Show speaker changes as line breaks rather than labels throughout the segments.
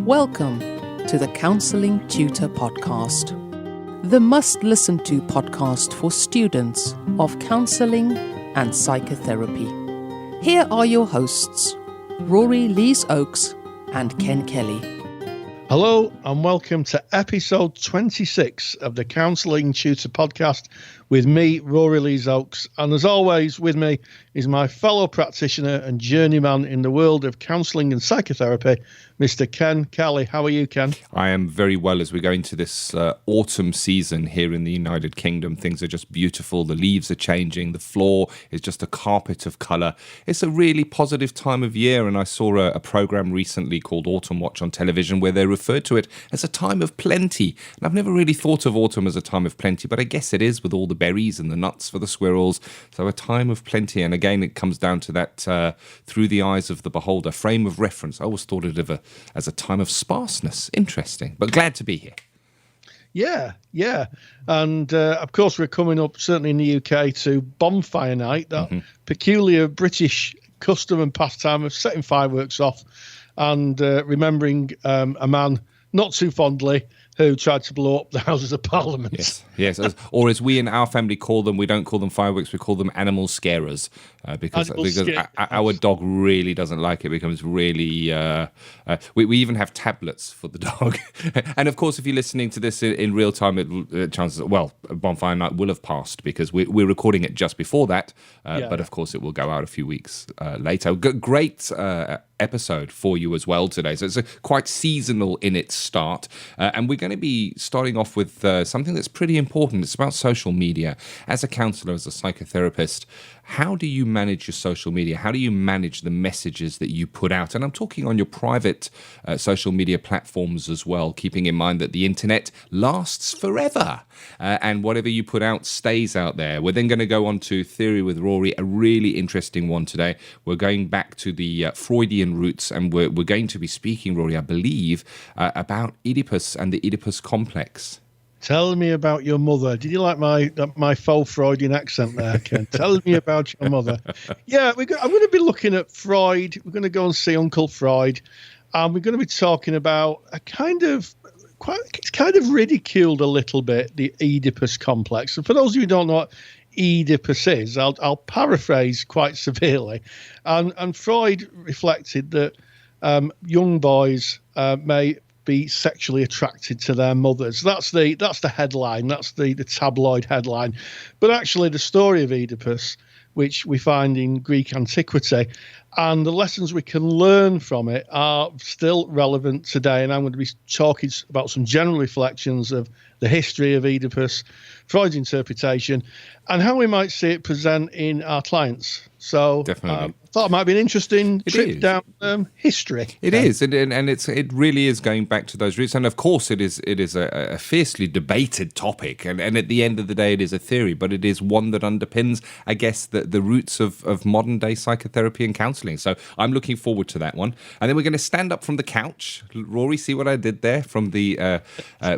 Welcome to the Counselling Tutor Podcast, the must-listen-to podcast for students of counselling and psychotherapy. Here are your hosts, Rory Lees-Oakes and Ken Kelly.
Hello and welcome to episode 26 of the Counselling Tutor Podcast with me, Rory Lees-Oakes. And as always, with me is my fellow practitioner and journeyman in the world of counselling and psychotherapy, Mr. Ken Kelly. How are you, Ken?
I am very well as we go into this autumn season here in the United Kingdom. Things are just beautiful. The leaves are changing. The floor is just a carpet of colour. It's a really positive time of year, and I saw a programme recently called Autumn Watch on television where they referred to it as a time of plenty. And I've never really thought of autumn as a time of plenty, but I guess it is with all the berries and the nuts for the squirrels. So a time of plenty. And again, it comes down to that through the eyes of the beholder, frame of reference. I always thought it of as a time of sparseness. Interesting, but glad to be here.
Yeah. And of course, we're coming up, certainly in the UK, to Bonfire Night, that peculiar British custom and pastime of setting fireworks off and remembering a man not too fondly who tried to blow up the Houses of Parliament.
Yes. Or as we in our family call them, we don't call them fireworks, we call them animal scarers, because our dog really doesn't like it. It becomes really... we even have tablets for the dog. And of course, if you're listening to this in real time, chances Bonfire Night will have passed because we're recording it just before that. But of course, it will go out a few weeks later. Great episode for you as well today. So it's quite seasonal in its start. And we're going to be starting off with something that's pretty important. It's about social media. As a counsellor, as a psychotherapist, how do you manage your social media? How do you manage the messages that you put out? And I'm talking on your private social media platforms as well, keeping in mind that the internet lasts forever and whatever you put out stays out there. We're then going to go on to Theory with Rory, a really interesting one today. We're going back to the Freudian roots, and we're going to be speaking, Rory, I believe, about Oedipus and the Oedipus complex.
Tell me about your mother. Did you like my faux Freudian accent there, Ken? Tell me about your mother. Yeah, I'm going to be looking at Freud. We're going to go and see Uncle Freud. And we're going to be talking about it's kind of ridiculed a little bit, the Oedipus complex. And for those of you who don't know what Oedipus is, I'll paraphrase quite severely. And Freud reflected that young boys may be sexually attracted to their mothers. That's the headline. That's the tabloid headline. But actually, the story of Oedipus, which we find in Greek antiquity, and the lessons we can learn from it are still relevant today. And I'm going to be talking about some general reflections of the history of Oedipus, Freud's interpretation, and how we might see it present in our clients. So
definitely.
I thought it might be an interesting trip down history.
It is, and it really is going back to those roots. And of course, it is a fiercely debated topic. And at the end of the day, it is a theory, but it is one that underpins, I guess, the roots of modern day psychotherapy and counselling. So I'm looking forward to that one. And then we're going to stand up from the couch. Rory, see what I did there? From the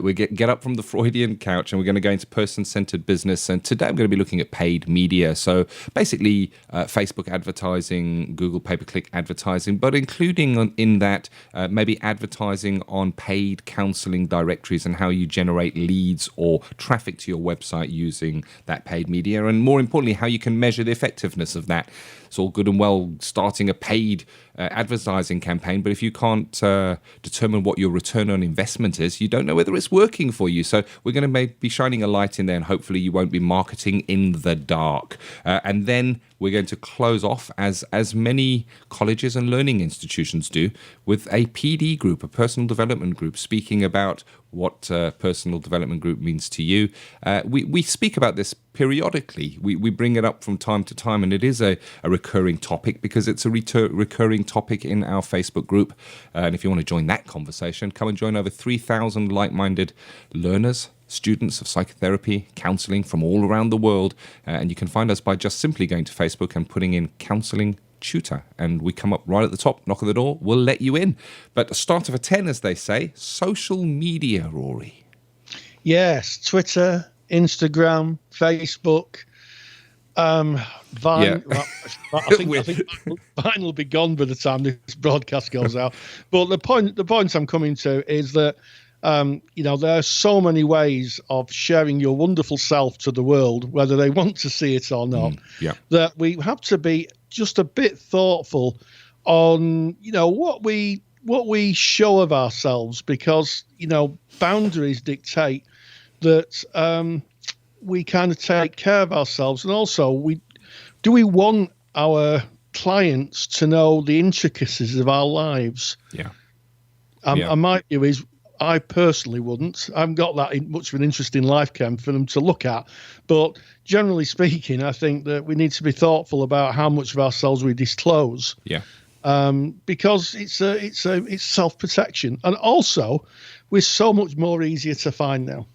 we get up from the Freudian couch, and we're going to go into person-centered business. And today I'm going to be looking at paid media. So basically, Facebook advertising, Google pay-per-click advertising, but including in that maybe advertising on paid counselling directories and how you generate leads or traffic to your website using that paid media, and more importantly, how you can measure the effectiveness of that. It's all good and well starting a paid advertising campaign, but if you can't determine what your return on investment is, you don't know whether it's working for you. So we're going to be shining a light in there, and hopefully you won't be marketing in the dark. And then we're going to close off, as many colleges and learning institutions do, with a PD group, a personal development group, speaking about what personal development group means to you. We speak about this periodically. We bring it up from time to time, and it is a recurring topic because it's a recurring topic in our Facebook group. And if you want to join that conversation, come and join over 3,000 like-minded learners, students of psychotherapy, counselling from all around the world. And you can find us by just simply going to Facebook and putting in counselling tutor, and we come up right at the top, knock on the door, we'll let you in. But a start of a 10, as they say. Social media, Rory.
Yes, Twitter, Instagram, Facebook, Vine,
Yeah.
I think Vine will be gone by the time this broadcast goes out. But the point I'm coming to is that there are so many ways of sharing your wonderful self to the world, whether they want to see it or not.
Yeah.
That we have to be just a bit thoughtful on what we show of ourselves, because boundaries dictate that we kind of take care of ourselves, and also we want our clients to know the intricacies of our lives.
Yeah.
And my view is, I personally wouldn't. I haven't got that much of an interest in life, Ken, for them to look at. But generally speaking, I think that we need to be thoughtful about how much of ourselves we disclose.
Yeah.
Because it's self-protection, and also we're so much more easier to find now.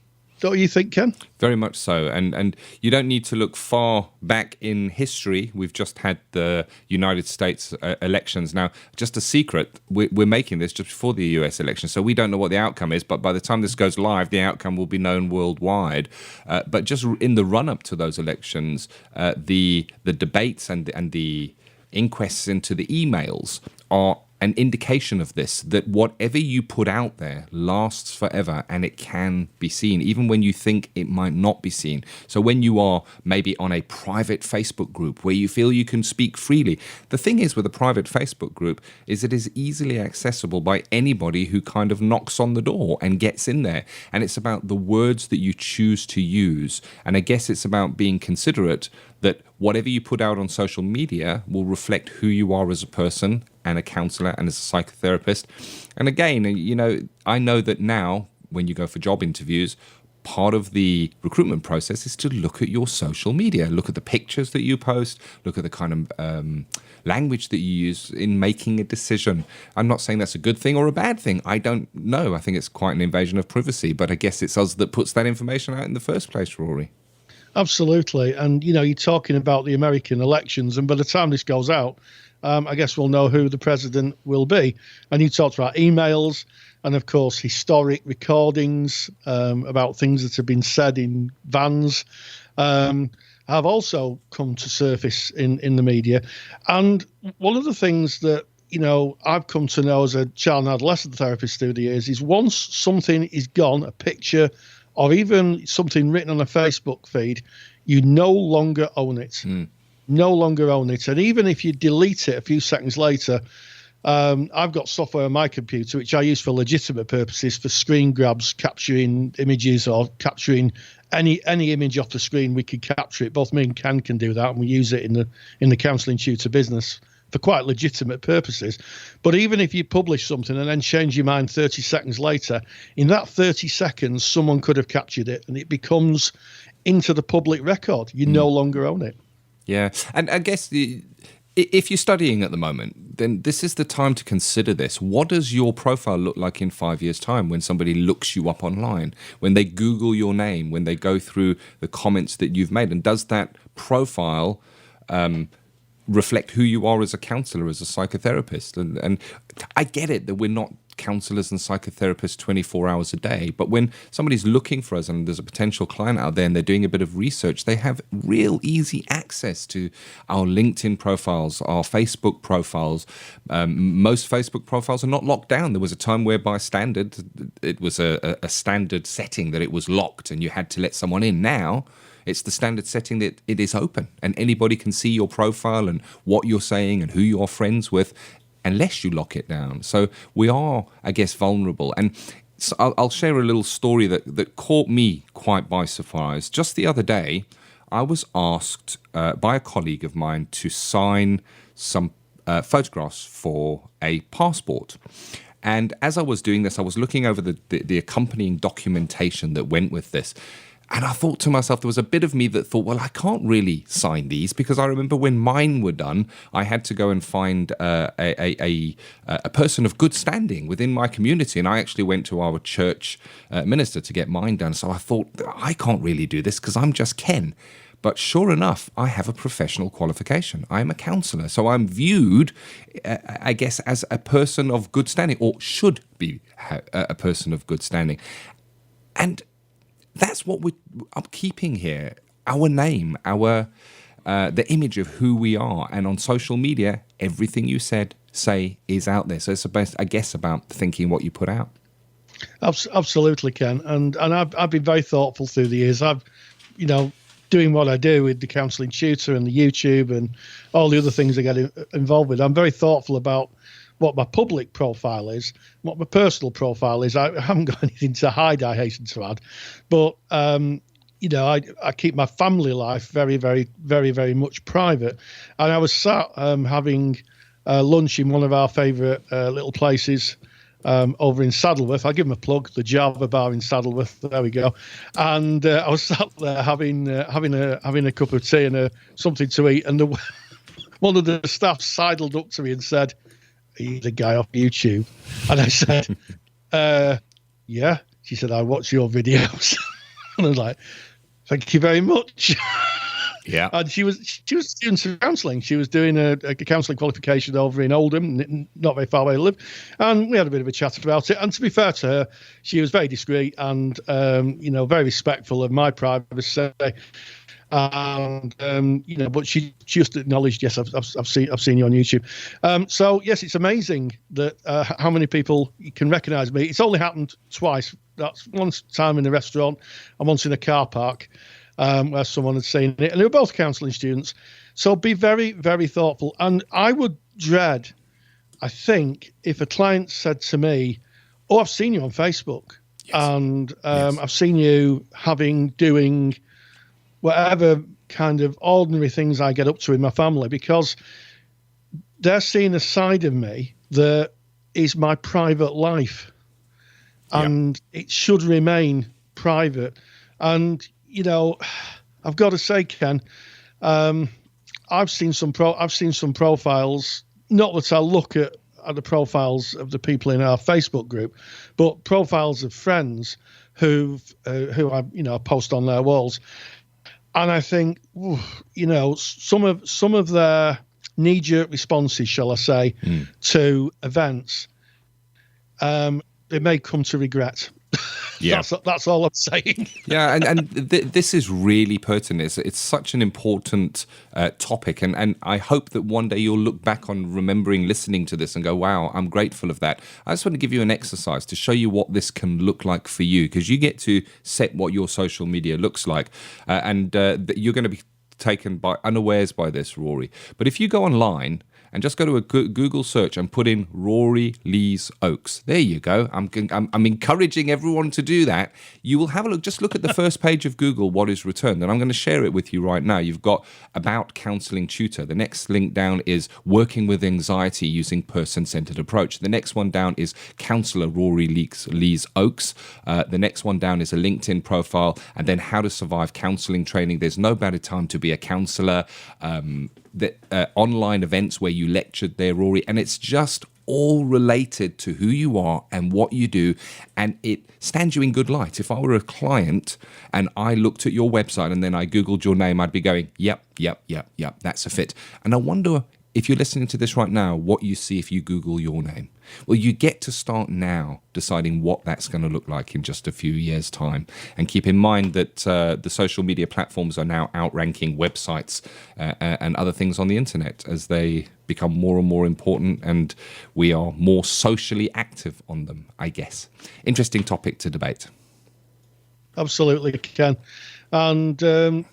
Don't you think, Ken?
Very much so. And you don't need to look far back in history. We've just had the United States elections. Now, just a secret, we're making this just before the US election, so we don't know what the outcome is, but by the time this goes live, the outcome will be known worldwide. But just in the run-up to those elections, the debates and the inquests into the emails are an indication of this, that whatever you put out there lasts forever, and it can be seen even when you think it might not be seen. So when you are maybe on a private Facebook group where you feel you can speak freely, the thing is with a private Facebook group is it is easily accessible by anybody who kind of knocks on the door and gets in there. And it's about the words that you choose to use. And I guess it's about being considerate that whatever you put out on social media will reflect who you are as a person and a counsellor and as a psychotherapist. And again, I know that now when you go for job interviews, part of the recruitment process is to look at your social media, look at the pictures that you post, look at the kind of language that you use in making a decision. I'm not saying that's a good thing or a bad thing. I don't know. I think it's quite an invasion of privacy, but I guess it's us that puts that information out in the first place, Rory.
Absolutely. And, you're talking about the American elections, and by the time this goes out, I guess we'll know who the president will be. And you talked about emails and, of course, historic recordings about things that have been said in vans have also come to surface in the media. And one of the things that, I've come to know as a child and adolescent therapist through the years is once something is gone, a picture or even something written on a Facebook feed, you no longer own it. No longer own it. And even if you delete it a few seconds later, I've got software on my computer which I use for legitimate purposes, for screen grabs, capturing images or capturing any image off the screen. We can capture it. Both me and Ken can do that, and we use it in the counselling tutor business for quite legitimate purposes. But even if you publish something and then change your mind 30 seconds later, in that 30 seconds, someone could have captured it and it becomes into the public record. You no longer own it.
Yeah. And I guess if you're studying at the moment, then this is the time to consider this. What does your profile look like in 5 years' time when somebody looks you up online, when they Google your name, when they go through the comments that you've made? And does that profile reflect who you are as a counsellor, as a psychotherapist? And I get it that we're not counsellors and psychotherapists 24 hours a day, but when somebody's looking for us and there's a potential client out there and they're doing a bit of research, they have real easy access to our LinkedIn profiles, our Facebook profiles. Most Facebook profiles are not locked down. There was a time where by standard, it was a standard setting that it was locked and you had to let someone in. Now, it's the standard setting that it is open and anybody can see your profile and what you're saying and who you're friends with, unless you lock it down. So we are, I guess, vulnerable. And so I'll share a little story that caught me quite by surprise. Just the other day, I was asked by a colleague of mine to sign some photographs for a passport. And as I was doing this, I was looking over the accompanying documentation that went with this. And I thought to myself, there was a bit of me that thought, well, I can't really sign these, because I remember when mine were done, I had to go and find a person of good standing within my community. And I actually went to our church minister to get mine done. So I thought, I can't really do this because I'm just Ken. But sure enough, I have a professional qualification. I'm a counsellor. So I'm viewed, I guess, as a person of good standing, or should be a person of good standing. And that's what I'm keeping here. Our name, our the image of who we are. And on social media, everything you say is out there. So it's I guess about thinking what you put out.
Absolutely, Ken. And I've been very thoughtful through the years. I've, doing what I do with the counselling tutor and the YouTube and all the other things I get involved with, I'm very thoughtful about what my public profile is, what my personal profile is. I haven't got anything to hide, I hasten to add. But, I keep my family life very, very, very, very much private. And I was sat having lunch in one of our favourite little places over in Saddleworth. I'll give them a plug, the Java Bar in Saddleworth. There we go. And I was sat there having a cup of tea and something to eat. And one of the staff sidled up to me and said, "Are you the guy off YouTube?" And I said, "Yeah." She said, "I watch your videos." And I was like, "Thank you very much."
Yeah.
And she was doing some counselling. She was doing a counselling qualification over in Oldham, not very far away to live. And we had a bit of a chat about it. And to be fair to her, she was very discreet and, very respectful of my privacy. And, but she just acknowledged, yes, I've seen you on YouTube. So, yes, it's amazing that how many people can recognise me. It's only happened twice. That's once time in a restaurant and once in a car park. Where someone had seen it, and they were both counselling students. So be very, very thoughtful. And I would dread, I think, if a client said to me, "Oh, I've seen you on Facebook, yes. And yes. I've seen you doing whatever kind of ordinary things I get up to in my family," because they're seeing a side of me that is my private life, and it should remain private. And I've got to say, Ken, I've seen some profiles. Not that I look at the profiles of the people in our Facebook group, but profiles of friends who I post on their walls, and I think, some of their knee-jerk responses, shall I say, to events, they may come to regret. Yeah, that's all I'm saying.
Yeah, and this is really pertinent. It's such an important topic, and I hope that one day you'll look back on remembering listening to this and go, "Wow, I'm grateful of that." I just want to give you an exercise to show you what this can look like for you, because you get to set what your social media looks like, and you're going to be taken by unawares by this, Rory. But if you go online and just go to a Google search and put in Rory Lees Oakes. There you go. I'm encouraging everyone to do that. You will have a look. Just look at the first page of Google, what is returned. And I'm going to share it with you right now. You've got About Counselling Tutor. The next link down is Working with Anxiety Using Person-Centered Approach. The next one down is Counsellor Rory Lees Oakes. The next one down is a LinkedIn profile. And then How to Survive Counselling Training. There's no better time to be a counsellor. The online events where you lectured there, Rory, and it's just all related to who you are and what you do, and it stands you in good light. If I were a client and I looked at your website and then I Googled your name, I'd be going, yep, that's a fit. And I wonder if you're listening to this right now, what you see if you Google your name. Well, you get to start now deciding what that's going to look like in just a few years' time. And keep in mind that the social media platforms are now outranking websites and other things on the internet as they become more and more important, and we are more socially active on them, I guess. Interesting topic to debate.
Absolutely, Ken. And and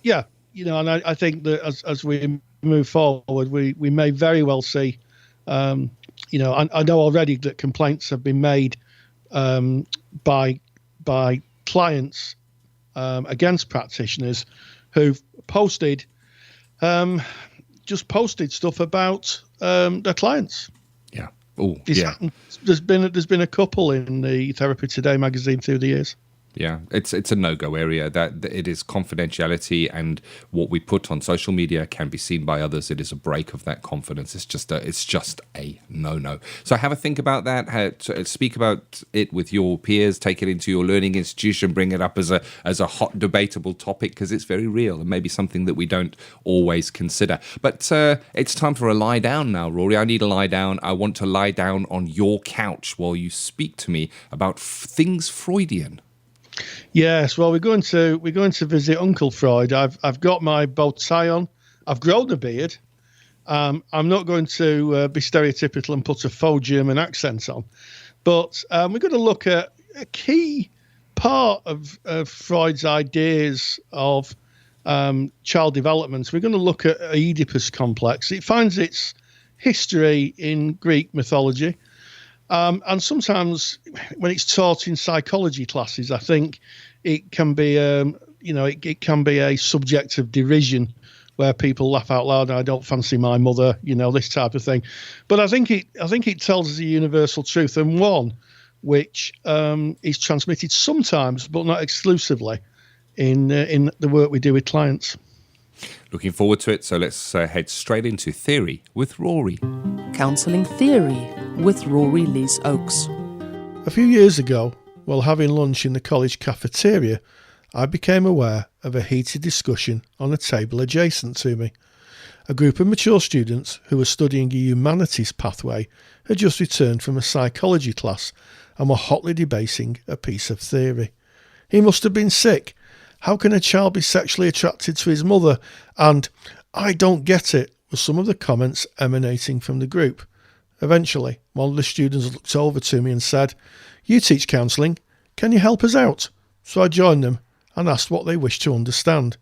I think that as we move forward, we may very well see, I know already that complaints have been made by clients against practitioners who've posted stuff about their clients.
Yeah. Oh, yeah.
There's been a couple in the Therapy Today magazine through the years.
Yeah, it's a no-go area. That it is confidentiality, and what we put on social media can be seen by others. It is a break of that confidence. It's just a no-no. So have a think about that. Speak about it with your peers. Take it into your learning institution. Bring it up as a hot, debatable topic, because it's very real and maybe something that we don't always consider. But it's time for a lie down now, Rory. I need a lie down. I want to lie down on your couch while you speak to me about things Freudian.
Yes, well, we're going to visit Uncle Freud. I've got my bow tie on. I've grown a beard. I'm not going to be stereotypical and put a faux German accent on, but we're going to look at a key part of Freud's ideas of child development. We're going to look at Oedipus complex. It finds its history in Greek mythology, and sometimes when it's taught in psychology classes, I think it can be it can be a subject of derision, where people laugh out loud. I don't fancy my mother, this type of thing. But I think it tells us a universal truth, and one which is transmitted sometimes, but not exclusively, in the work we do with clients.
Looking forward to it. So let's head straight into theory with Rory.
Counselling Theory with Rory Lees Oakes.
A few years ago, while having lunch in the college cafeteria, I became aware of a heated discussion on a table adjacent to me. A group of mature students who were studying a humanities pathway had just returned from a psychology class and were hotly debating a piece of theory. He must have been sick. How can a child be sexually attracted to his mother? And I don't get it, were some of the comments emanating from the group. Eventually, one of the students looked over to me and said, "You teach counselling. Can you help us out?" So I joined them and asked what they wished to understand.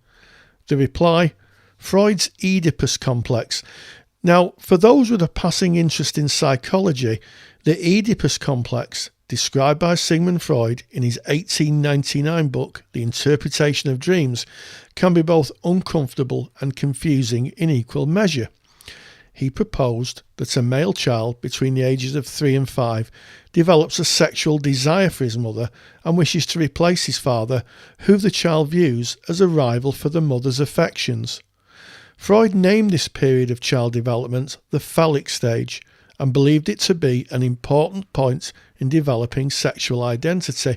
The reply, Freud's Oedipus complex. Now, for those with a passing interest in psychology, the Oedipus complex, described by Sigmund Freud in his 1899 book, The Interpretation of Dreams, can be both uncomfortable and confusing in equal measure. He proposed that a male child between the ages of 3 and 5 develops a sexual desire for his mother and wishes to replace his father, who the child views as a rival for the mother's affections. Freud named this period of child development the phallic stage and believed it to be an important point in developing sexual identity.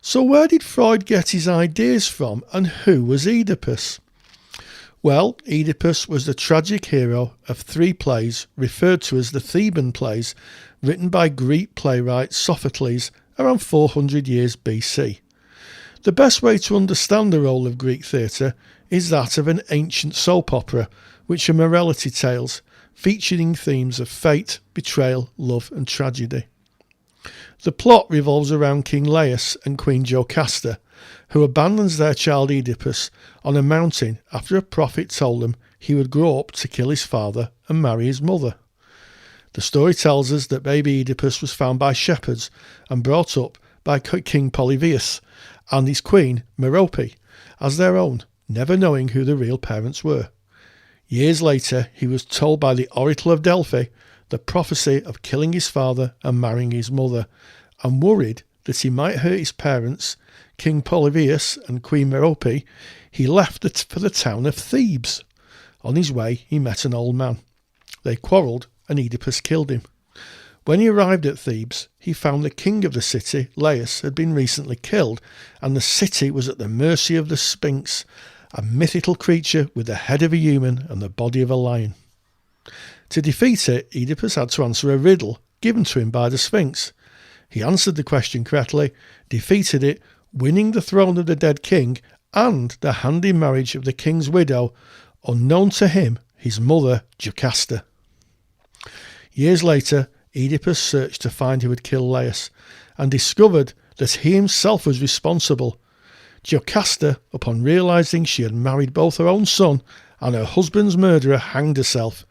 So where did Freud get his ideas from, and who was Oedipus? Well, Oedipus was the tragic hero of 3 plays referred to as the Theban plays, written by Greek playwright Sophocles around 400 years BC. The best way to understand the role of Greek theatre is that of an ancient soap opera, which are morality tales featuring themes of fate, betrayal, love and tragedy. The plot revolves around King Laius and Queen Jocasta, who abandons their child Oedipus on a mountain after a prophet told them he would grow up to kill his father and marry his mother. The story tells us that baby Oedipus was found by shepherds and brought up by King Polybius and his queen Merope as their own, never knowing who the real parents were. Years later, he was told by the oracle of Delphi the prophecy of killing his father and marrying his mother, and worried that he might hurt his parents, King Polybius and Queen Merope, he left for the town of Thebes. On his way, he met an old man. They quarrelled and Oedipus killed him. When he arrived at Thebes, he found the king of the city, Laius, had been recently killed, and the city was at the mercy of the Sphinx, a mythical creature with the head of a human and the body of a lion. To defeat it, Oedipus had to answer a riddle given to him by the Sphinx. He answered the question correctly, defeated it, winning the throne of the dead king and the hand in marriage of the king's widow, unknown to him, his mother, Jocasta. Years later, Oedipus searched to find who had killed Laius and discovered that he himself was responsible. Jocasta, upon realising she had married both her own son and her husband's murderer, hanged herself.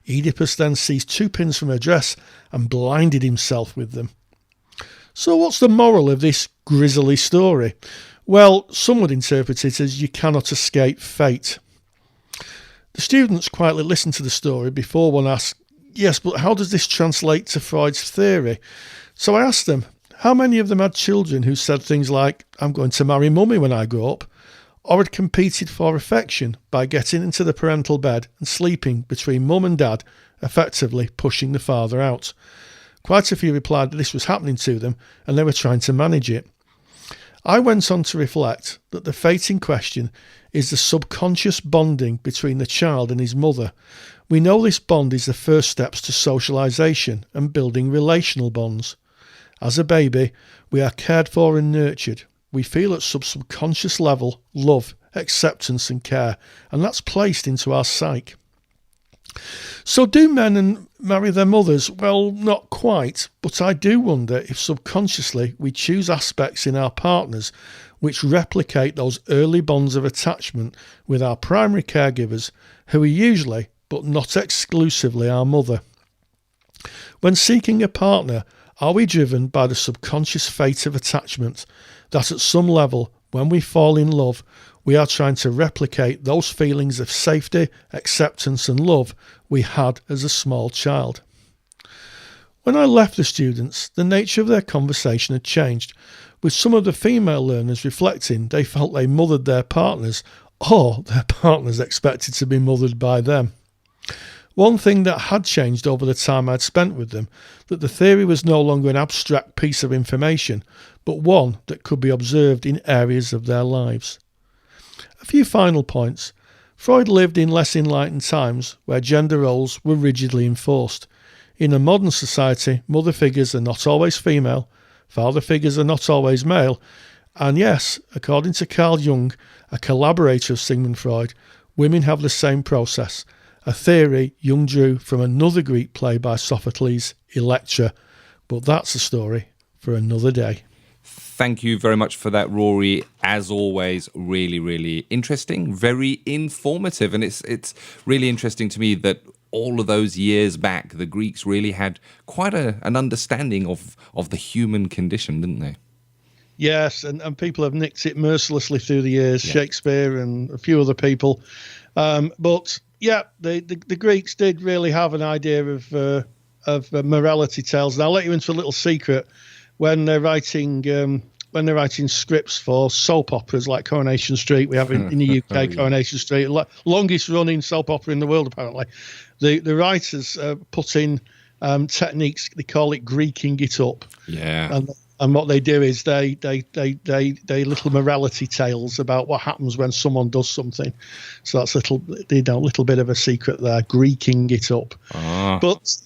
Oedipus then seized 2 pins from her dress and blinded himself with them. So what's the moral of this grisly story? Well, some would interpret it as you cannot escape fate. The students quietly listened to the story before one asked, yes, but how does this translate to Freud's theory? So I asked them, how many of them had children who said things like, I'm going to marry mummy when I grow up, or had competed for affection by getting into the parental bed and sleeping between mum and dad, effectively pushing the father out? Quite a few replied that this was happening to them and they were trying to manage it. I went on to reflect that the fate in question is the subconscious bonding between the child and his mother. We know this bond is the first steps to socialisation and building relational bonds. As a baby, we are cared for and nurtured. We feel at some subconscious level love, acceptance and care, and that's placed into our psyche. So do men marry their mothers? Well, not quite, but I do wonder if subconsciously we choose aspects in our partners which replicate those early bonds of attachment with our primary caregivers, who are usually, but not exclusively, our mother. When seeking a partner, are we driven by the subconscious fate of attachment, that at some level, when we fall in love, we are trying to replicate those feelings of safety, acceptance and love we had as a small child? When I left the students, the nature of their conversation had changed, with some of the female learners reflecting they felt they mothered their partners, or their partners expected to be mothered by them. One thing that had changed over the time I'd spent with them, that the theory was no longer an abstract piece of information, but one that could be observed in areas of their lives. A few final points. Freud lived in less enlightened times where gender roles were rigidly enforced. In a modern society, mother figures are not always female, father figures are not always male, and yes, according to Carl Jung, a collaborator of Sigmund Freud, women have the same process, a theory Jung drew from another Greek play by Sophocles, Electra, but that's a story for another day.
Thank you very much for that, Rory. As always, really, really interesting, very informative. And it's really interesting to me that all of those years back, the Greeks really had quite an understanding of the human condition, didn't they?
Yes, and people have nicked it mercilessly through the years, yeah. Shakespeare and a few other people. But yeah, the Greeks did really have an idea of morality tales. And I'll let you into a little secret. When they're writing scripts for soap operas like Coronation Street, we have in the UK Coronation Street, longest running soap opera in the world apparently. The writers put in techniques, they call it Greeking it up.
Yeah.
And what they do is they little morality tales about what happens when someone does something. So that's a little bit of a secret there, Greeking it up. But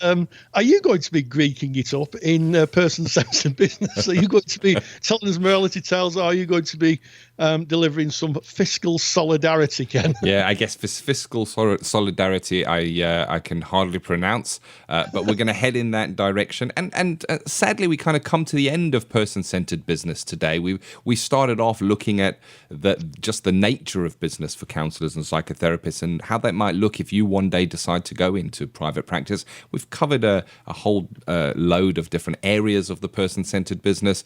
are you going to be Greeking it up in Person Centered Business? Are you going to be telling us morality tales? Or are you going to be delivering some fiscal solidarity, Ken?
Yeah, I guess fiscal solidarity I can hardly pronounce, but we're going to head in that direction. And sadly, we kind of come to the end of Person-Centered Business today. We started off looking at just the nature of business for counsellors and psychotherapists and how that might look if you one day decide to go into private practice. We've covered a whole load of different areas of the person-centered business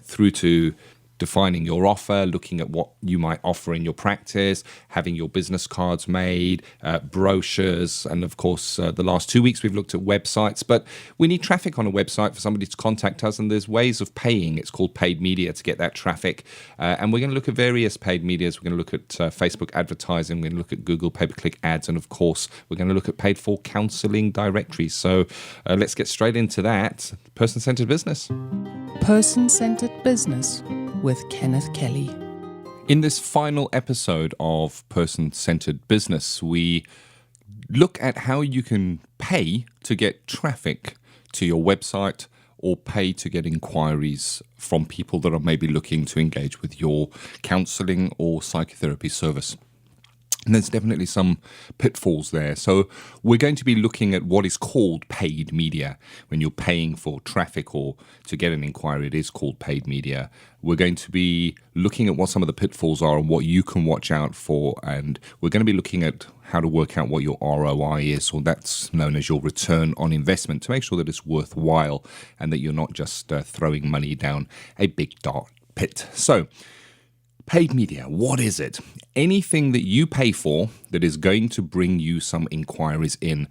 through to defining your offer, looking at what you might offer in your practice, having your business cards made, brochures, and of course, the last 2 weeks we've looked at websites. But we need traffic on a website for somebody to contact us, and there's ways of paying. It's called paid media to get that traffic. And we're going to look at various paid medias. We're going to look at Facebook advertising. We're going to look at Google pay-per-click ads, and of course, we're going to look at paid-for counselling directories. So let's get straight into that. Person-centered business.
Person-centered business with Kenneth Kelly.
In this final episode of Person-Centered Business, we look at how you can pay to get traffic to your website or pay to get inquiries from people that are maybe looking to engage with your counselling or psychotherapy service. And there's definitely some pitfalls there. So we're going to be looking at what is called paid media. When you're paying for traffic or to get an inquiry, it is called paid media. We're going to be looking at what some of the pitfalls are and what you can watch out for. And we're going to be looking at how to work out what your ROI is, or that's known as your return on investment, to make sure that it's worthwhile and that you're not just throwing money down a big dark pit. So, paid media, what is it? Anything that you pay for that is going to bring you some inquiries in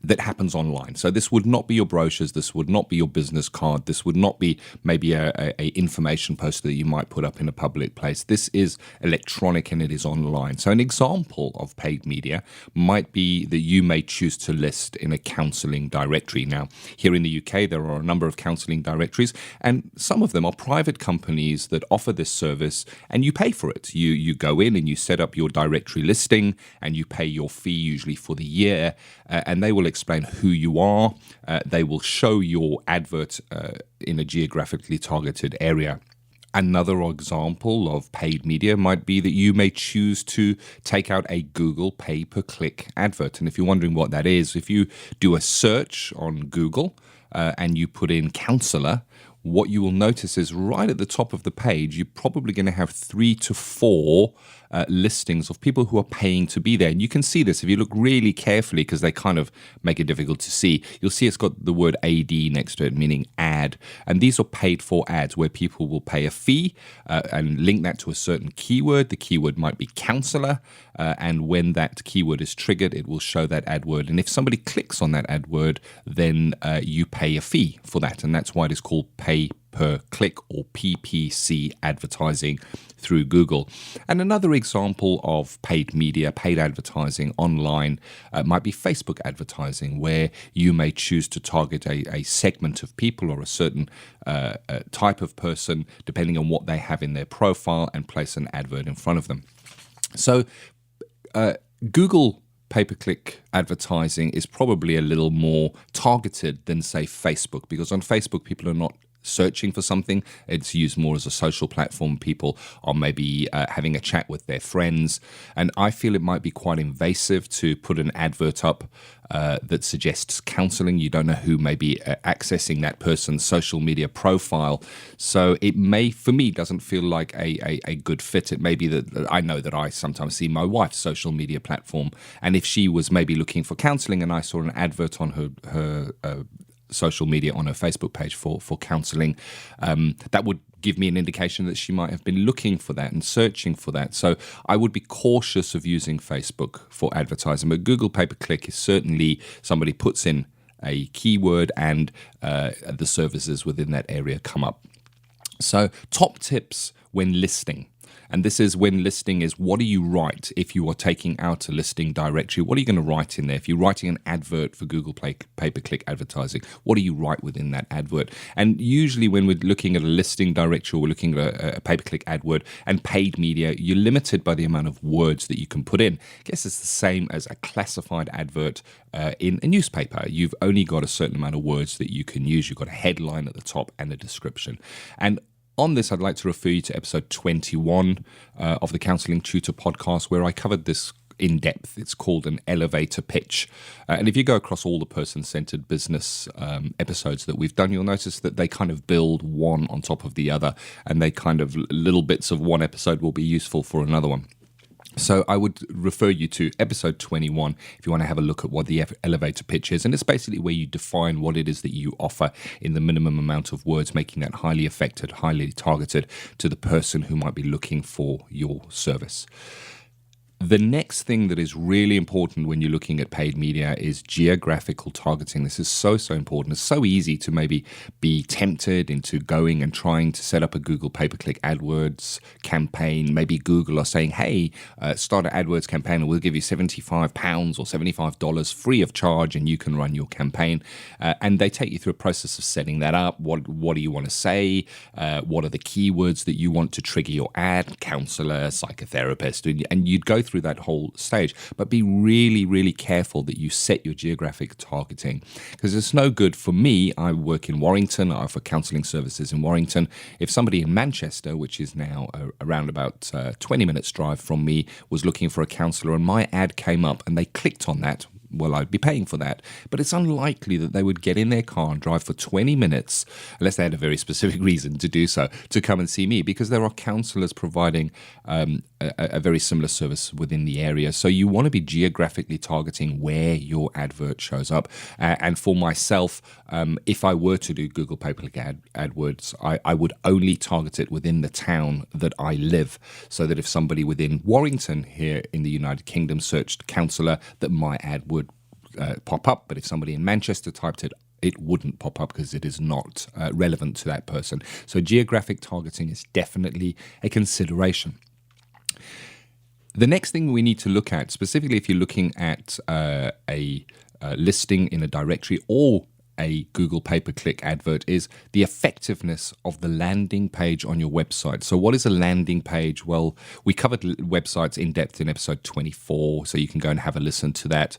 that happens online. So this would not be your brochures, this would not be your business card, this would not be maybe a information poster that you might put up in a public place. This is electronic and it is online. So an example of paid media might be that you may choose to list in a counselling directory. Now, here in the UK, there are a number of counselling directories, and some of them are private companies that offer this service, and you pay for it. You go in and you set up your directory listing, and you pay your fee usually for the year, and they will explain who you are. They will show your advert in a geographically targeted area. Another example of paid media might be that you may choose to take out a Google pay-per-click advert. And if you're wondering what that is, if you do a search on Google and you put in Counsellor, what you will notice is right at the top of the page, you're probably going to have 3 to 4 listings of people who are paying to be there. And you can see this if you look really carefully, because they kind of make it difficult to see. You'll see it's got the word AD next to it, meaning ad. And these are paid for ads where people will pay a fee and link that to a certain keyword. The keyword might be Counsellor. And when that keyword is triggered, it will show that ad word. And if somebody clicks on that ad word, then you pay a fee for that. And that's why it is called pay per click or PPC advertising through Google. And another example of paid media, paid advertising online might be Facebook advertising, where you may choose to target a segment of people or a certain type of person, depending on what they have in their profile, and place an advert in front of them. So Google pay-per-click advertising is probably a little more targeted than, say, Facebook, because on Facebook, people are not searching for something. It's used more as a social platform. People are maybe having a chat with their friends. And I feel it might be quite invasive to put an advert up that suggests counseling. You don't know who may be accessing that person's social media profile. So it may, for me, doesn't feel like a good fit. It may be that I know that I sometimes see my wife's social media platform. And if she was maybe looking for counseling and I saw an advert on her social media on her Facebook page for counseling, that would give me an indication that she might have been looking for that and searching for that. So I would be cautious of using Facebook for advertising. But Google pay-per-click is certainly somebody puts in a keyword and the services within that area come up. So top tips when listing. And this is when listing is, what do you write if you are taking out a listing directory? What are you going to write in there? If you're writing an advert for Google pay-per-click advertising, what do you write within that advert? And usually when we're looking at a listing directory, or we're looking at a pay-per-click advert and paid media, you're limited by the amount of words that you can put in. I guess it's the same as a classified advert in a newspaper. You've only got a certain amount of words that you can use. You've got a headline at the top and a description. And on this, I'd like to refer you to episode 21 of the Counselling Tutor podcast, where I covered this in depth. It's called an elevator pitch. And if you go across all the person-centered business episodes that we've done, you'll notice that they kind of build one on top of the other, and they kind of little bits of one episode will be useful for another one. So I would refer you to episode 21 if you want to have a look at what the elevator pitch is. And it's basically where you define what it is that you offer in the minimum amount of words, making that highly effective, highly targeted to the person who might be looking for your service. The next thing that is really important when you're looking at paid media is geographical targeting. This is so important. It's so easy to maybe be tempted into going and trying to set up a Google pay-per-click AdWords campaign. Maybe Google are saying, hey, start an AdWords campaign and we'll give you £75 or $75 free of charge and you can run your campaign. And they take you through a process of setting that up. What do you want to say? What are the keywords that you want to trigger your ad? Counsellor, psychotherapist, and you'd go through that whole stage. But be really, really careful that you set your geographic targeting, because it's no good for me. I work in Warrington. I offer counselling services in Warrington. If somebody in Manchester, which is now around about 20 minutes drive from me, was looking for a counsellor and my ad came up and they clicked on that, well, I'd be paying for that. But it's unlikely that they would get in their car and drive for 20 minutes, unless they had a very specific reason to do so, to come and see me, because there are counsellors providing a very similar service within the area. So you want to be geographically targeting where your advert shows up. And for myself, if I were to do Google pay-per-click AdWords, I would only target it within the town that I live, so that if somebody within Warrington here in the United Kingdom searched counsellor, that my ad would pop up. But if somebody in Manchester typed it, it wouldn't pop up because it is not relevant to that person. So geographic targeting is definitely a consideration. The next thing we need to look at, specifically if you're looking at a listing in a directory or a Google pay-per-click advert, is the effectiveness of the landing page on your website. So what is a landing page? Well, we covered websites in depth in episode 24, so you can go and have a listen to that.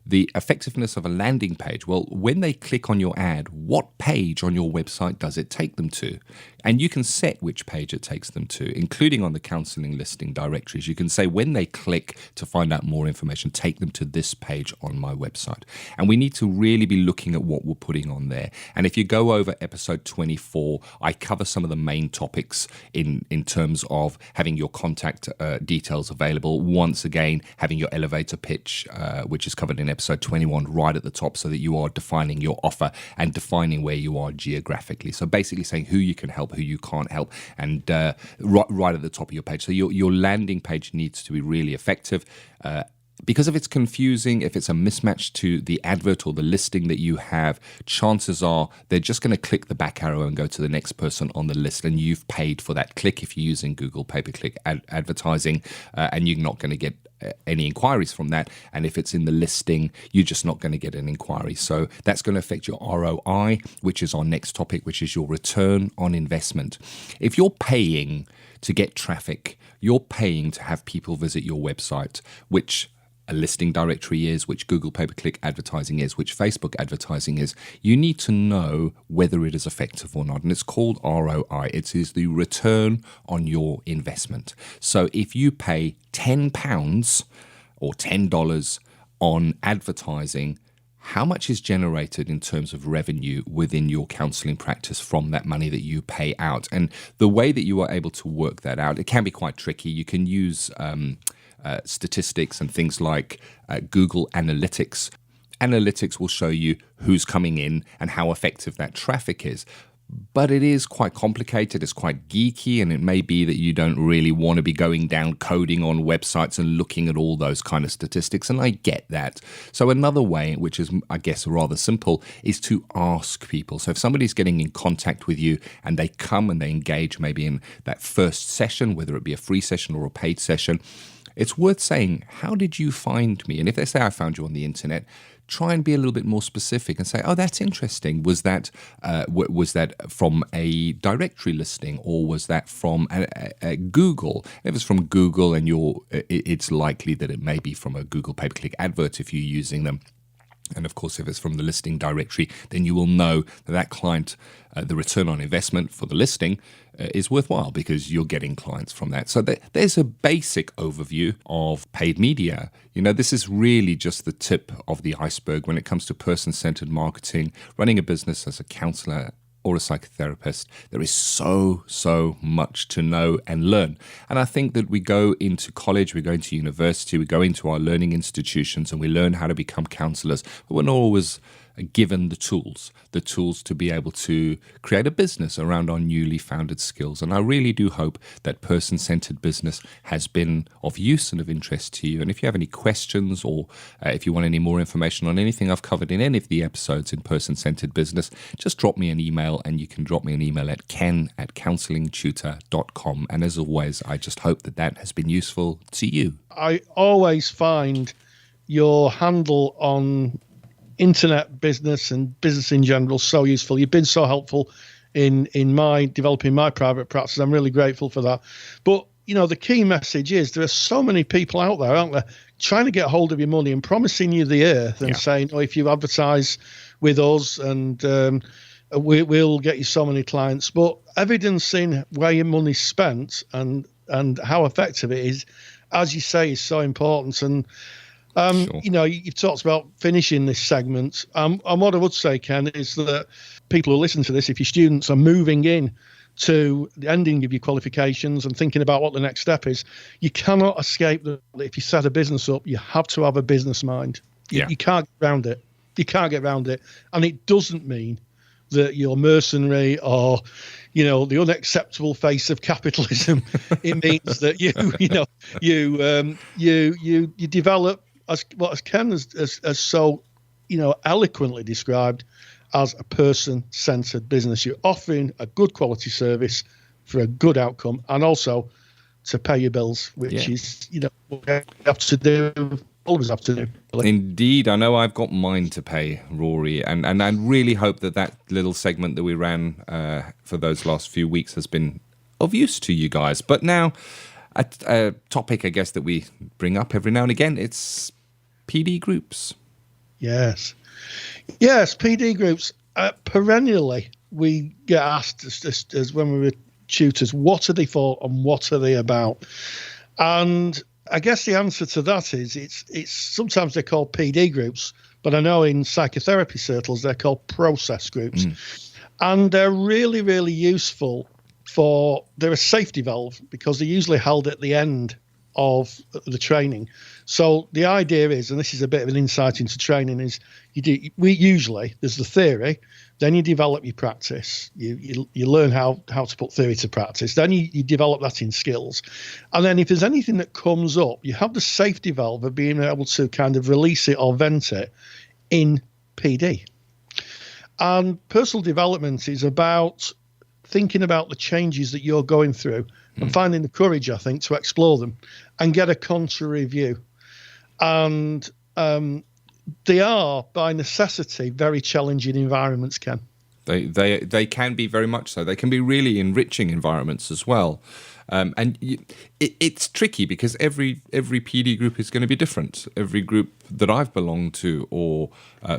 The effectiveness of a landing page, well, when they click on your ad, what page on your website does it take them to? And you can set which page it takes them to, including on the counselling listing directories. You can say when they click to find out more information, take them to this page on my website. And we need to really be looking at what we're putting on there. And if you go over episode 24, I cover some of the main topics in terms of having your contact details available. Once again, having your elevator pitch, which is covered in episode 21, right at the top, so that you are defining your offer and defining where you are geographically. So basically saying who you can help, who you can't help, and right at the top of your page. So your landing page needs to be really effective. Because if it's confusing, if it's a mismatch to the advert or the listing that you have, chances are they're just going to click the back arrow and go to the next person on the list, and you've paid for that click if you're using Google pay-per-click advertising, and you're not going to get any inquiries from that. And if it's in the listing, you're just not going to get an inquiry. So that's going to affect your ROI, which is our next topic, which is your return on investment. If you're paying to get traffic, you're paying to have people visit your website, which a listing directory is, which Google pay-per-click advertising is, which Facebook advertising is, you need to know whether it is effective or not. And it's called ROI. It is the return on your investment. So if you pay £10 or $10 on advertising, how much is generated in terms of revenue within your counselling practice from that money that you pay out? And the way that you are able to work that out, it can be quite tricky. You can use statistics and things like Google Analytics. Analytics will show you who's coming in and how effective that traffic is. But it is quite complicated, it's quite geeky, and it may be that you don't really want to be going down coding on websites and looking at all those kind of statistics, and I get that. So another way, which is, I guess, rather simple, is to ask people. So if somebody's getting in contact with you and they come and they engage maybe in that first session, whether it be a free session or a paid session, it's worth saying, how did you find me? And if they say, I found you on the internet, try and be a little bit more specific and say, oh, that's interesting. Was that from a directory listing, or was that from a Google? If it's from Google, and it's likely that it may be from a Google pay-per-click advert if you're using them. And of course, if it's from the listing directory, then you will know that client, the return on investment for the listing is worthwhile because you're getting clients from that. So there's a basic overview of paid media. You know, this is really just the tip of the iceberg when it comes to person-centered marketing, running a business as a counsellor or a psychotherapist. There is so much to know and learn. And I think that we go into college, we go into university, we go into our learning institutions, and we learn how to become counsellors, but we're not always given the tools to be able to create a business around our newly founded skills. And I really do hope that person-centered business has been of use and of interest to you. And if you have any questions, or if you want any more information on anything I've covered in any of the episodes in person-centered business, just drop me an email, and you can drop me an email at ken@counsellingtutor.com. And as always, I just hope that has been useful to you.
I always find your handle on internet business and business in general so useful. You've been so helpful in my developing my private practice. I'm really grateful for that. But you know, the key message is there are so many people out there, aren't there, trying to get hold of your money and promising you the earth and saying, oh, if you advertise with us and we'll get you so many clients. But evidencing where your money's spent and how effective it is, as you say, is so important. And sure. You know, you've talked about finishing this segment. And what I would say, Ken, is that people who listen to this, if your students are moving in to the ending of your qualifications and thinking about what the next step is, you cannot escape that if you set a business up, you have to have a business mind. You can't get around it. You can't get around it. And it doesn't mean that you're mercenary or, you know, the unacceptable face of capitalism. It means that you develop as Ken has so, you know, eloquently described as a person-centered business. You're offering a good quality service for a good outcome, and also to pay your bills, which is, you know, what we have to do. Always have to do.
Indeed, I know I've got mine to pay, Rory, and I really hope that little segment that we ran for those last few weeks has been of use to you guys. But now, a topic, I guess, that we bring up every now and again, it's PD groups.
Yes, PD groups. Perennially, we get asked as when we were tutors, what are they for and what are they about? And I guess the answer to that is it's sometimes they're called PD groups, but I know in psychotherapy circles they're called process groups. And they're really, really useful they're a safety valve because they're usually held at the end of the training. So the idea is, and this is a bit of an insight into training, is there's the theory, then you develop your practice. You learn how to put theory to practice. Then you develop that in skills. And then if there's anything that comes up, you have the safety valve of being able to kind of release it or vent it in PD. And personal development is about thinking about the changes that you're going through and finding the courage, I think, to explore them and get a contrary view. And they are, by necessity, very challenging environments, Ken.
They can be very much so. They can be really enriching environments as well. It's tricky because every PD group is going to be different. Every group that I've belonged to or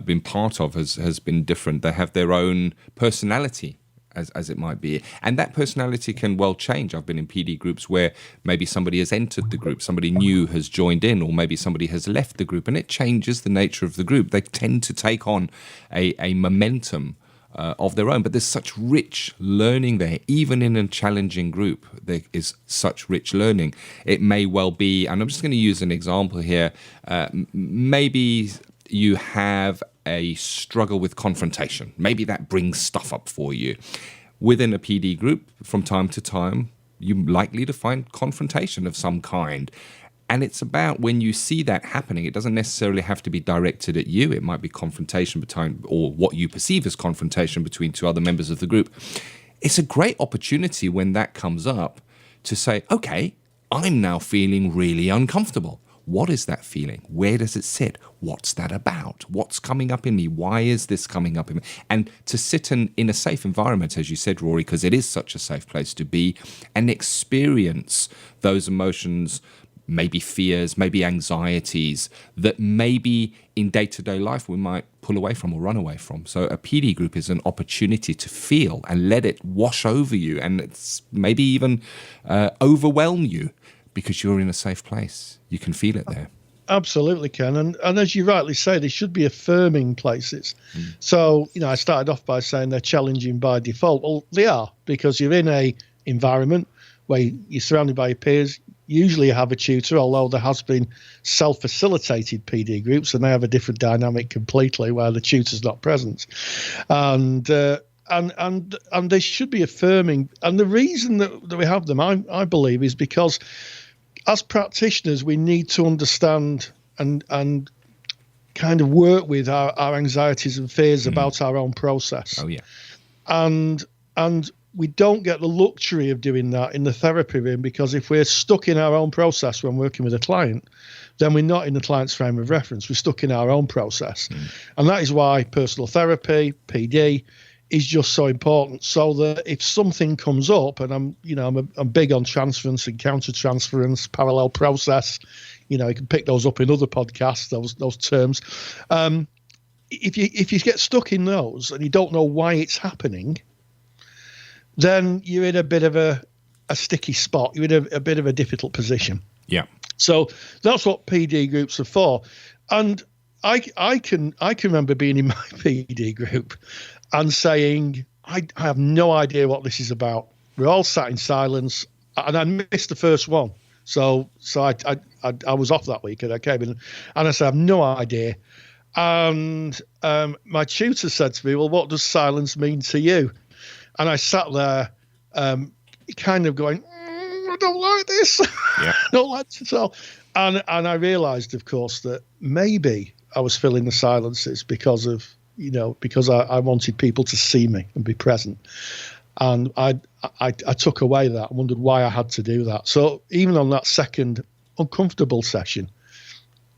been part of has been different. They have their own personality, as it might be. And that personality can well change. I've been in PD groups where maybe somebody has entered the group, somebody new has joined in, or maybe somebody has left the group, and it changes the nature of the group. They tend to take on a momentum of their own. But there's such rich learning there. Even in a challenging group, there is such rich learning. It may well be, and I'm just going to use an example here, maybe you have a struggle with confrontation. Maybe that brings stuff up for you. Within a PD group, from time to time, you're likely to find confrontation of some kind. And it's about when you see that happening, it doesn't necessarily have to be directed at you. It might be confrontation between, or what you perceive as confrontation between two other members of the group. It's a great opportunity when that comes up to say, okay, I'm now feeling really uncomfortable. What is that feeling? Where does it sit? What's that about? What's coming up in me? Why is this coming up in me? And to sit in a safe environment, as you said, Rory, because it is such a safe place to be, and experience those emotions, maybe fears, maybe anxieties that maybe in day-to-day life we might pull away from or run away from. So a PD group is an opportunity to feel and let it wash over you, and it's maybe even overwhelm you because you're in a safe place. You can feel it there.
Absolutely, Ken. And as you rightly say, they should be affirming places. So, I started off by saying they're challenging by default. Well, they are, because you're in a environment where you're surrounded by your peers. Usually you have a tutor, although there has been self-facilitated PD groups, and they have a different dynamic completely where the tutor's not present. And they should be affirming. And the reason that we have them, I believe, is because as practitioners, we need to understand and kind of work with our anxieties and fears about our own process.
Oh, yeah.
And we don't get the luxury of doing that in the therapy room, because if we're stuck in our own process when working with a client, then we're not in the client's frame of reference. We're stuck in our own process. And that is why personal therapy, PD, is just so important, so that if something comes up, and I'm big on transference and counter-transference, parallel process, you can pick those up in other podcasts, those terms. If you get stuck in those and you don't know why it's happening, then you're in a bit of a sticky spot. You're in a bit of a difficult position.
Yeah.
So that's what PD groups are for. And I can remember being in my PD group and saying, I have no idea what this is about. We're all sat in silence, and I missed the first one. So I was off that week, and I came in and I said, I have no idea. And my tutor said to me, well, what does silence mean to you? And I sat there kind of going, I don't like this. Yeah. I don't like this at all. And I realised, of course, that maybe I was filling the silences because I wanted people to see me and be present. And I took away that and wondered why I had to do that. So even on that second uncomfortable session,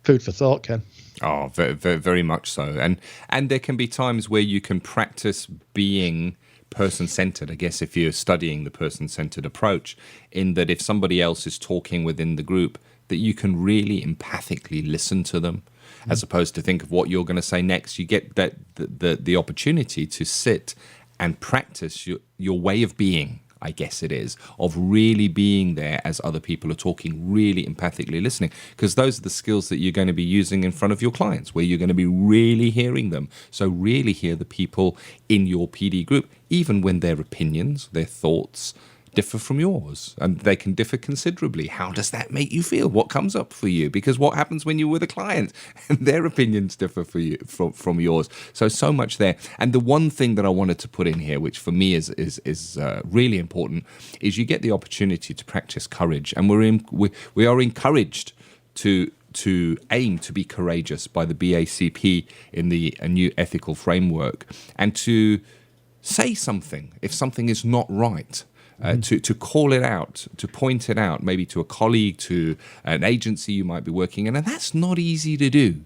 food for thought, Ken.
Oh, very, very, very much so. And there can be times where you can practice being person-centered, I guess, if you're studying the person-centered approach, in that if somebody else is talking within the group, that you can really empathically listen to them, as opposed to think of what you're going to say next. You get that the opportunity to sit and practice your way of being, I guess it is, of really being there as other people are talking, really empathically listening, because those are the skills that you're going to be using in front of your clients, where you're going to be really hearing them. So really hear the people in your PD group, even when their opinions, their thoughts differ from yours, and they can differ considerably. How does that make you feel? What comes up for you? Because what happens when you're with a client and their opinions differ for you from yours? So much there. And the one thing that I wanted to put in here, which for me is really important, is you get the opportunity to practice courage, and we are encouraged to aim to be courageous by the BACP in a new ethical framework, and to say something if something is not right. To call it out, to point it out, maybe to a colleague, to an agency you might be working in. And that's not easy to do.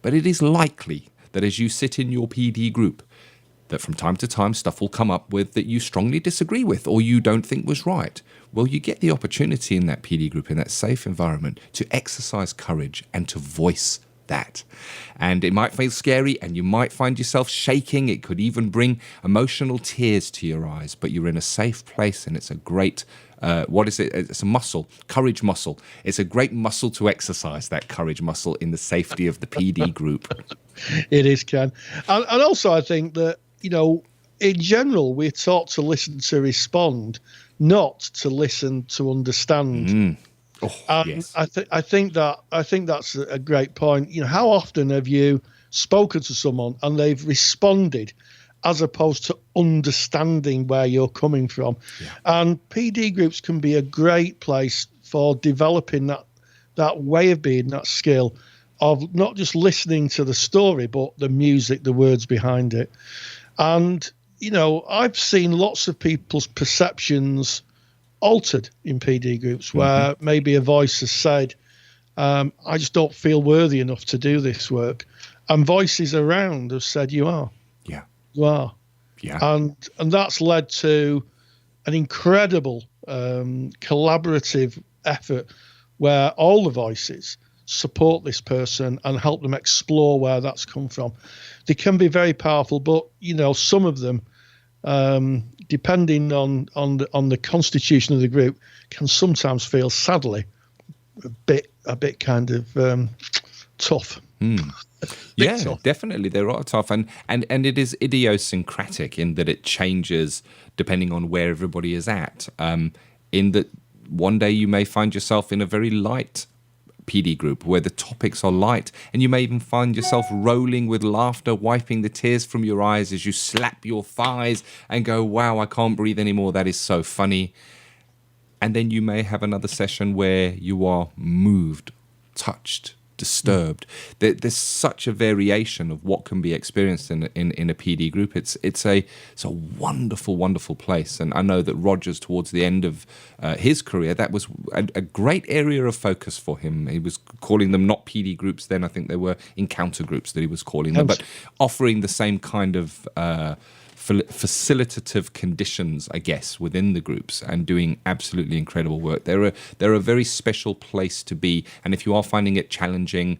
But it is likely that as you sit in your PD group, that from time to time stuff will come up with that you strongly disagree with or you don't think was right. Well, you get the opportunity in that PD group, in that safe environment, to exercise courage and to voice that. And it might feel scary and you might find yourself shaking. It could even bring emotional tears to your eyes, but you're in a safe place, and it's a great it's a muscle, courage muscle. It's a great muscle to exercise, that courage muscle, in the safety of the PD group.
It is, Ken. And also I think that, in general, we're taught to listen to respond, not to listen to understand.
Oh, yes.
I think that's a great point. How often have you spoken to someone and they've responded as opposed to understanding where you're coming from? Yeah. And PD groups can be a great place for developing that way of being, that skill of not just listening to the story, but the music, the words behind it. And, I've seen lots of people's perceptions altered in PD groups, where maybe a voice has said, I just don't feel worthy enough to do this work. And voices around have said, you are.
Yeah.
You are.
Yeah.
And that's led to an incredible collaborative effort where all the voices support this person and help them explore where that's come from. They can be very powerful, but, some of them, depending on the constitution of the group, can sometimes feel, sadly, a bit kind of tough.
Yeah,
tough.
Definitely, they are tough, and it is idiosyncratic in that it changes depending on where everybody is at. In that one day you may find yourself in a very light PD group where the topics are light, and you may even find yourself rolling with laughter, wiping the tears from your eyes as you slap your thighs and go, wow, I can't breathe anymore, that is so funny. And then you may have another session where you are moved, touched, disturbed. There's such a variation of what can be experienced in a PD group. It's a wonderful, wonderful place. And I know that Roger's, towards the end of his career, that was a great area of focus for him. He was calling them not PD groups then. I think they were encounter groups that he was calling them, but offering the same kind of facilitative conditions, I guess, within the groups, and doing absolutely incredible work. They're a very special place to be, and if you are finding it challenging,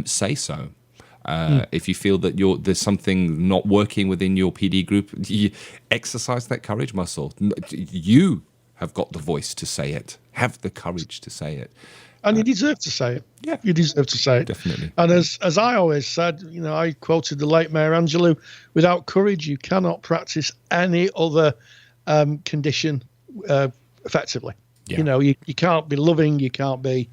say so. If you feel that there's something not working within your PD group, you exercise that courage muscle. You have got the voice to say it. Have the courage to say it.
And you deserve to say it.
Yeah.
You deserve to say it.
Definitely.
And as I always said, I quoted the late Mayor Angelou, without courage, you cannot practice any other condition effectively.
Yeah.
You can't be loving, you can't be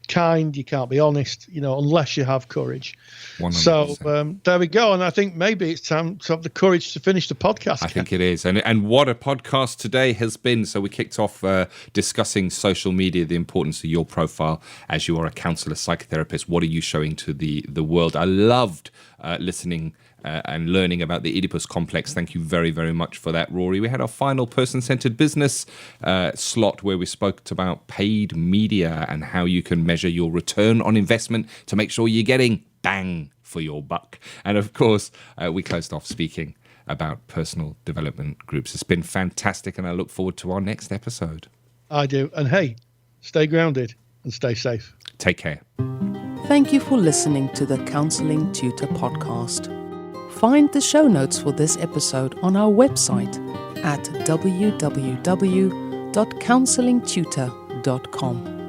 kind, you can't be honest, unless you have courage.
100%.
So there we go. And I think maybe it's time to have the courage to finish the podcast.
I think it is. And what a podcast today has been. So we kicked off discussing social media, the importance of your profile as you are a counsellor, psychotherapist. What are you showing to the world? I loved listening and learning about the Oedipus complex. Thank you very, very much for that, Rory. We had our final person-centered business slot where we spoke about paid media and how you can measure your return on investment to make sure you're getting bang for your buck. And of course, we closed off speaking about personal development groups. It's been fantastic, and I look forward to our next episode.
I do. And hey, stay grounded and stay safe.
Take care.
Thank you for listening to the Counselling Tutor podcast. Find the show notes for this episode on our website at www.counsellingtutor.com.